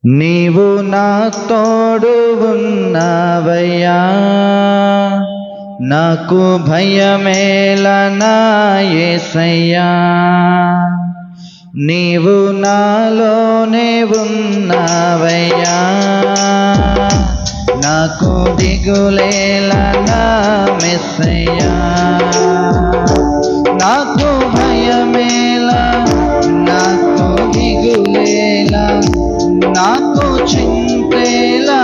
నీవు నా తోడు ఉన్నావయ్యా, నాకు భయమేలా నా యేసయ్యా. నీవు నాలోనే ఉన్నావయ్యా, నాకు దిగులేలా నా మెస్సయ్యా. నాకు భయమేలా, నాకు దిగులేలా, నాకు చింతేలా,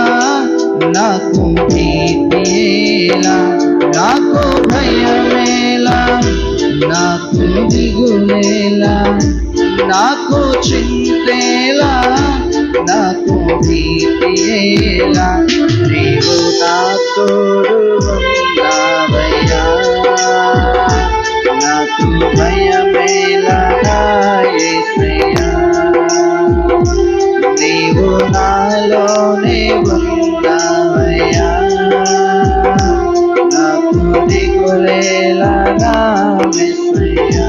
నాకు భీతియేలా. నాకు భయమేలా, నాకు దిగులేలా, నాకు చింతేలా, నాకు భీతియేలా. నీవు నా తోడు ఉన్నావయ్యా, నాకు భయమేలా నా యేసయ్యా. నీవు నాలోనే ఉన్నావయ్యా, నాకు దిగులేలా నా మెస్సయ్యా.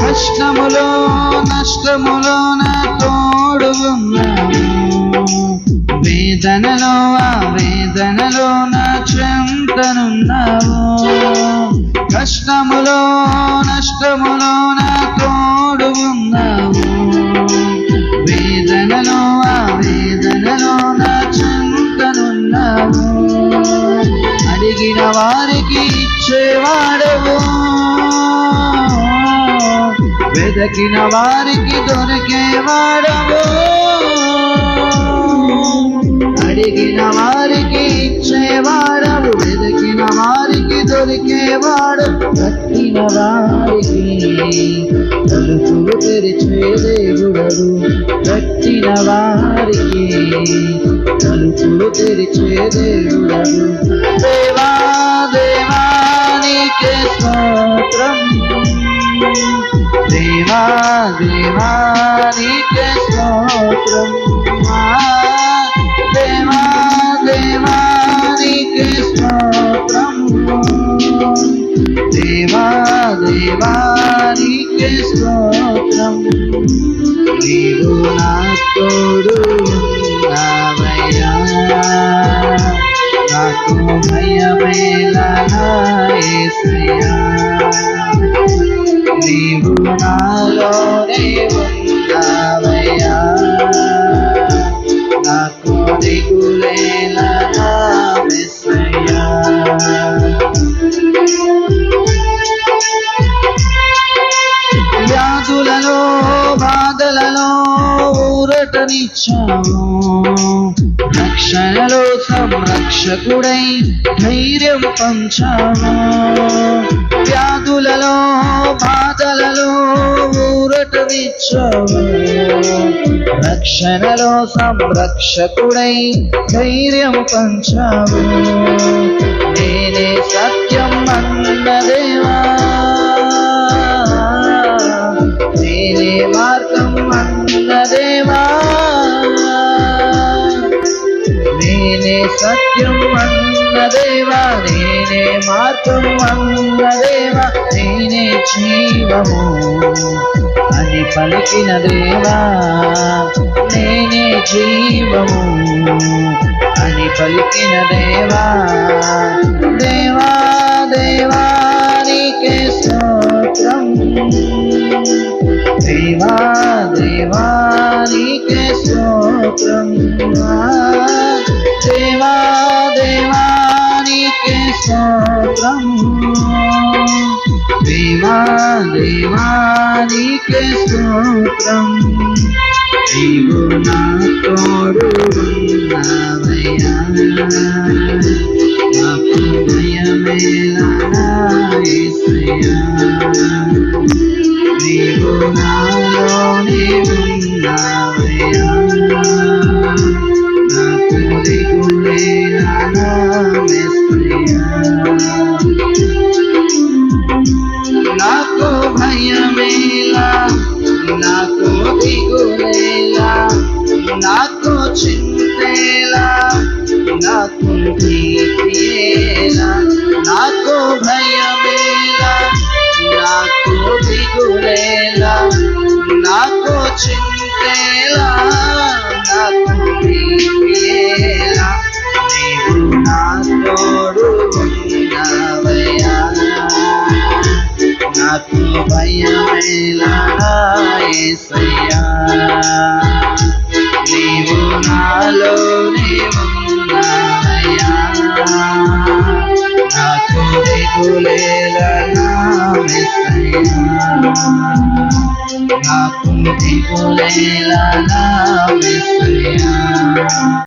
కష్టములో నష్టములో నా తోడు ఉన్నావు, వేదనలో ఆవేదనలో నా చెంతనున్నావు. కష్టములో నష్టములో నా తోడు ఉన్నావు, వేదనలో ఆవేదనలో నా చెంతనున్నావు. అడిగిన వారికి ఇచ్చేవాడవు, వెదకిన వారికి దొరికేవాడవు. అడిగిన వారికి ఇచ్చేవాడవు, వెదకిన వారికి దొరికేవాడు. కట్టిన వారికి తలుపులు తెరిచే దేవుడవు, కట్టిన వారికి తలుపులు తెరిచే దేవుడవు. దేవా దేవా నీకే స్తోత్రం, దేవా దేవా నీకే స్తోత్రం. దేవా దేవా నీకే స్తోత్రం, దేవా దేవా నీకే స్తోత్రం. నీవు నా తోడు ఉన్నావయ్యా, నాకు భయమేలా నా యేసయ్యా. నీవు నాలోనే ఉన్నావయ్యా, నాకు దిగులేలా నా మెస్సయ్యా. వ్యాధులలో బాధలలో ఊరటనిచ్చావు, రక్షణలో సంరక్షకుడై ధైర్యం పంచావు. వ్యాధులలో బాధలలో ఊరటనిచ్చావు, రక్షణలో సంరక్షకుడై ధైర్యం పంచావు. నేనే సత్యం అన్న దేవా, నేనే మార్గం అన్న దేవా, నేనే సత్యం అన్న దేవా, నేనే మార్గం అన్న దేవా, నేనే జీవము అని పలికిన దేవా, నేనే జీవము అని పలికిన దేవా. దేవా దేవా నీకే స్తోత్రం, దేవా దేవా నీకే స్తోత్రం. దేవా దేవా నీకే స్తోత్రం, దేవా దేవా నీకే స్తోత్రం. నీవు నా తోడు ఉన్నావయ్యా, నాకు భయమేలా నా యేసయ్యా. నీవు నాలోనే ఉన్నావయ్యా, నాకు దిగులేలా నా మెస్సయ్యా. నాకు భయమేలా, నాకు దిగులేలా, నాకు చింతేలా, నాకు భీతియేలా. భయమేలా యేసయ్యా నీవు నాలోనే ఉన్నావయ్యా నాకు దిగులేలా నా యేసయ్యా నాకు దిగులేలా నా యేసయ్యా